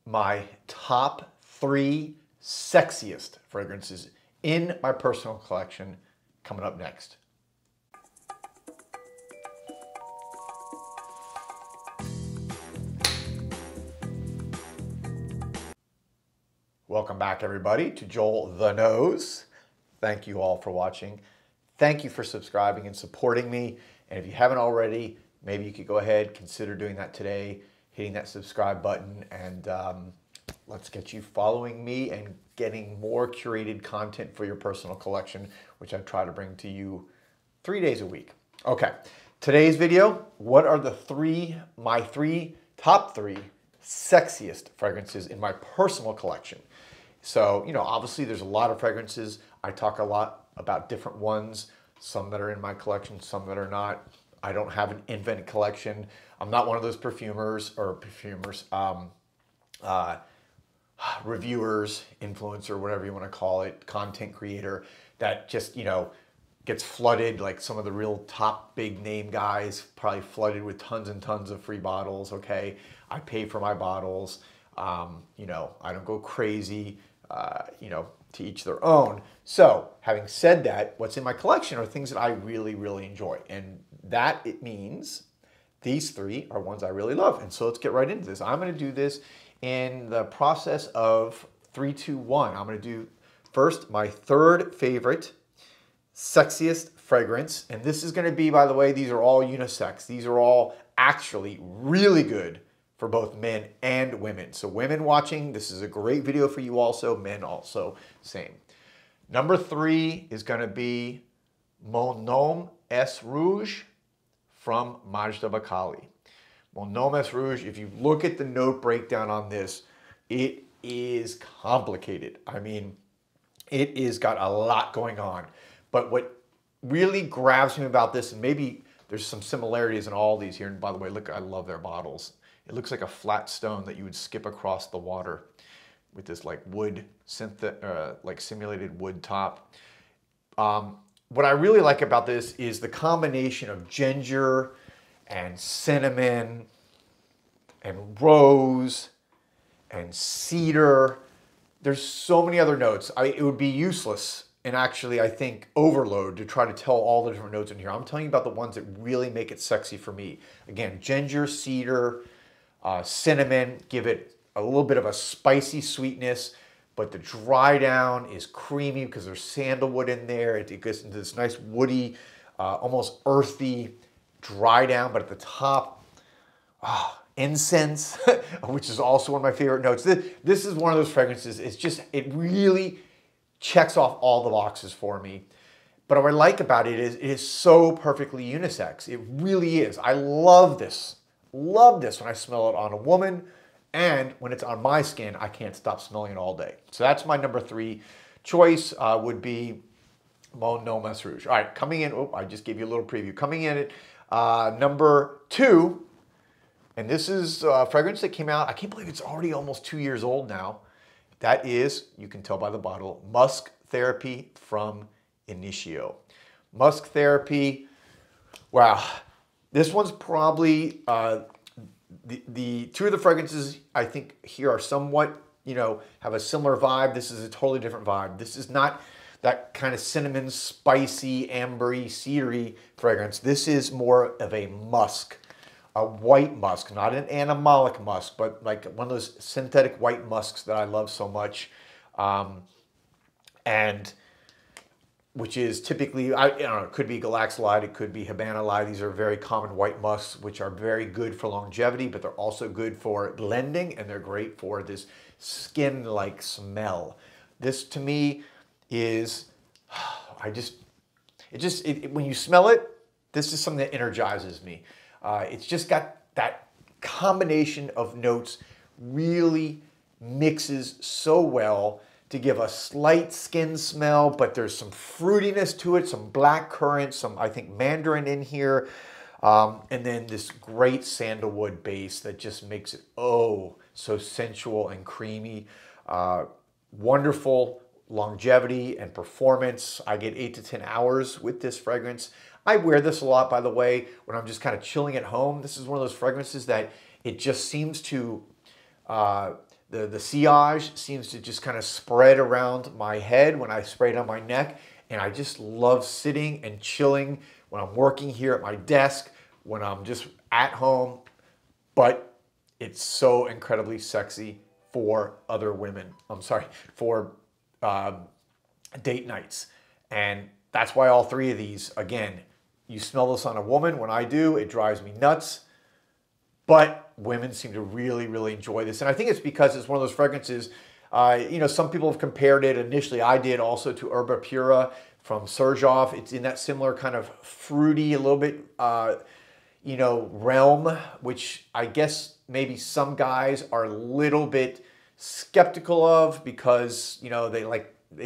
my top 3 sexiest fragrances in my personal collection coming up next. Welcome back, everybody, to Joel the Nose. Thank you all for watching. Thank you for subscribing and supporting me. And if you haven't already, maybe you could go ahead, consider doing that today, hitting that subscribe button, and let's get you following me and getting more curated content for your personal collection, which I try to bring to you 3 days a week. Okay, today's video, what are my top three sexiest fragrances in my personal collection? So, you know, obviously there's a lot of fragrances. I talk a lot about different ones, some that are in my collection, some that are not. I don't have an infinite collection. I'm not one of those reviewers, influencer, whatever you want to call it, content creator that just, you know, gets flooded like some of the real top big name guys, probably flooded with tons and tons of free bottles, okay? I pay for my bottles. You know, I don't go crazy, you know, to each their own. So having said that, what's in my collection are things that I really, really enjoy. And that it means these 3 are ones I really love. And so let's get right into this. I'm going to do this in the process of 3, 2, 1. I'm going to do first my 3rd favorite sexiest fragrance. And this is going to be, by the way, these are all unisex. These are all actually really good for both men and women. So women watching, this is a great video for you also. Men also, same. Number 3 is going to be Mon Nom Mess Rouge from Majda Bakali. Mon Nom Mess Rouge, if you look at the note breakdown on this, it is complicated. I mean, it is got a lot going on. But what really grabs me about this, and maybe there's some similarities in all these here, and by the way, look, I love their bottles. It looks like a flat stone that you would skip across the water with this like wood, like simulated wood top. What I really like about this is the combination of ginger and cinnamon and rose and cedar. There's so many other notes. It would be useless and actually, I think, overload to try to tell all the different notes in here. I'm telling you about the ones that really make it sexy for me. Again, ginger, cedar, cinnamon, give it a little bit of a spicy sweetness, but the dry down is creamy because there's sandalwood in there. It gets into this nice woody, almost earthy dry down, but at the top, incense, which is also one of my favorite notes. This is one of those fragrances, it really checks off all the boxes for me. But what I like about it is so perfectly unisex. It really is. I love this. Love this when I smell it on a woman, and when it's on my skin, I can't stop smelling it all day. So that's my number 3 choice would be Mon Nom Mess Rouge. All right, coming in, I just gave you a little preview. Coming in at number 2, and this is a fragrance that came out, I can't believe it's already almost 2 years old now. That is, you can tell by the bottle, Musk Therapy from Initio. Musk Therapy, wow. This one's probably, the 2 of the fragrances I think here are somewhat, you know, have a similar vibe. This is a totally different vibe. This is not that kind of cinnamon, spicy, ambery, cedary fragrance. This is more of a musk, a white musk, not an animalic musk, but like one of those synthetic white musks that I love so much. And which is typically, I don't know, it could be Galaxolide, it could be Habanolide. These are very common white musks, which are very good for longevity, but they're also good for blending, and they're great for this skin-like smell. This, to me, is, when you smell it, this is something that energizes me. It's just got that combination of notes, really mixes so well to give a slight skin smell, but there's some fruitiness to it, some black currant, some, I think, mandarin in here, and then this great sandalwood base that just makes it, oh, so sensual and creamy. Wonderful longevity and performance. I get 8 to 10 hours with this fragrance. I wear this a lot, by the way, when I'm just kind of chilling at home. This is one of those fragrances that it just seems to, The sillage seems to just kind of spread around my head when I spray it on my neck. And I just love sitting and chilling when I'm working here at my desk, when I'm just at home. But it's so incredibly sexy for other women. I'm sorry, for date nights. And that's why all three of these, again, you smell this on a woman. When I do, it drives me nuts. But women seem to really, really enjoy this. And I think it's because it's one of those fragrances, you know, some people have compared it, initially I did also, to Herba Pura from Serjoff. It's in that similar kind of fruity, a little bit, you know, realm, which I guess maybe some guys are a little bit skeptical of because, you know, they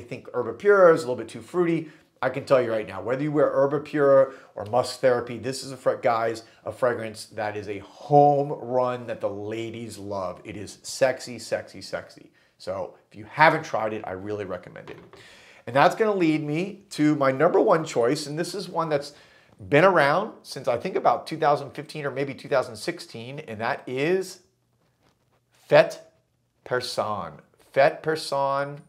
think Herba Pura is a little bit too fruity. I can tell you right now, whether you wear Herba Pura or Musk Therapy, this is a fragrance that is a home run that the ladies love. It is sexy, sexy, sexy. So if you haven't tried it, I really recommend it. And that's going to lead me to my number one choice. And this is one that's been around since I think about 2015 or maybe 2016. And that is Fête Personne. Fête Personne.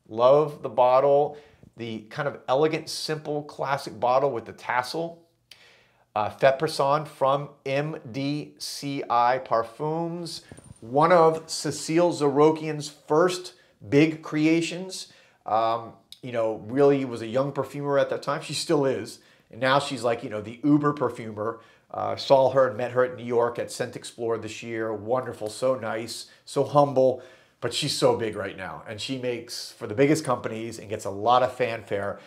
Love the bottle. The kind of elegant, simple, classic bottle with the tassel. Fête Personne from MDCI Parfums. One of Cécile Zarokian's first big creations. You know, really was a young perfumer at that time. She still is. And now she's like, you know, the uber perfumer. Saw her and met her at New York at Scent Explorer this year. Wonderful, so nice, so humble. But she's so big right now. And she makes for the biggest companies and gets a lot of fanfare.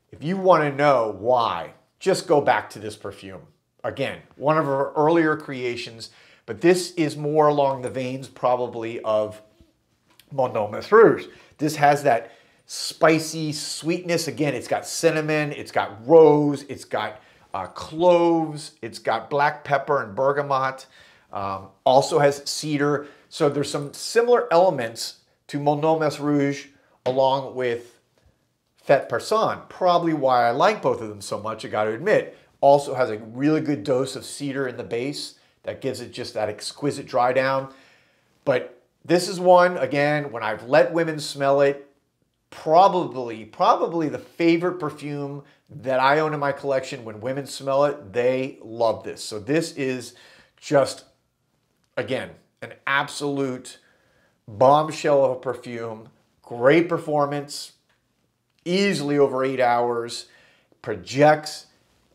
If you want to know why, just go back to this perfume. Again, one of her earlier creations. But this is more along the veins probably of Mon Nom Mess Rouge. This has that spicy sweetness. Again, it's got cinnamon, it's got rose, it's got cloves, it's got black pepper and bergamot. Also has cedar. So there's some similar elements to Mon Nom Mess Rouge along with Fête Personne. Probably why I like both of them so much, I got to admit. Also has a really good dose of cedar in the base that gives it just that exquisite dry down. But this is one, again, when I've let women smell it, probably the favorite perfume that I own in my collection. When women smell it, they love this. So this is just, again, an absolute bombshell of a perfume. Great performance, easily over 8 hours, projects.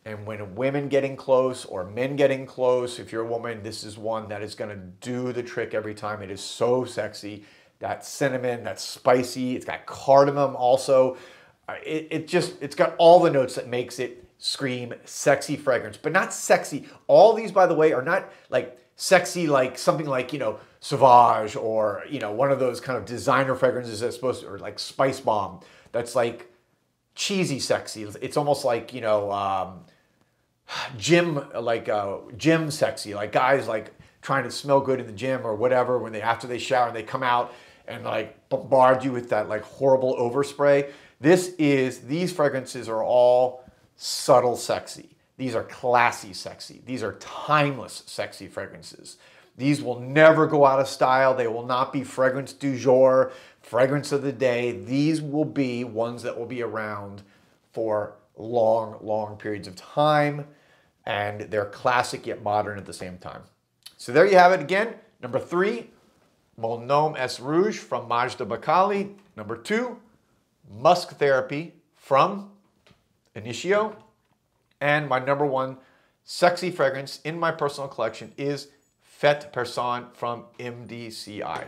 And when women getting close or men getting close, if you're a woman, this is one that is going to do the trick every time. It is so sexy. That cinnamon, that spicy, it's got cardamom also. It's got all the notes that makes it scream sexy fragrance, but not sexy. All these, by the way, are not like sexy, like something like, you know, Sauvage or, you know, one of those kind of designer fragrances that's supposed to, or like Spice Bomb. That's like cheesy sexy. It's almost like, you know, gym sexy, like guys like trying to smell good in the gym or whatever when after they shower and they come out and like bombard you with that like horrible overspray. These fragrances are all subtle sexy. These are classy sexy. These are timeless sexy fragrances. These will never go out of style. They will not be fragrance du jour, fragrance of the day. These will be ones that will be around for long, long periods of time. And they're classic yet modern at the same time. So there you have it again. Number 3, Mon Nom Mess Rouge from Majda Bakali. Number 2, Musk Therapy from Initio. And my number 1 sexy fragrance in my personal collection is Fête Personne from MDCI.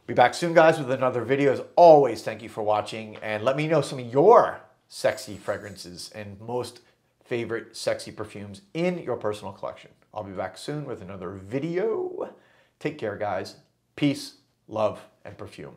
Be back soon, guys, with another video. As always, thank you for watching. And let me know some of your sexy fragrances and most favorite sexy perfumes in your personal collection. I'll be back soon with another video. Take care, guys. Peace, love, and perfume.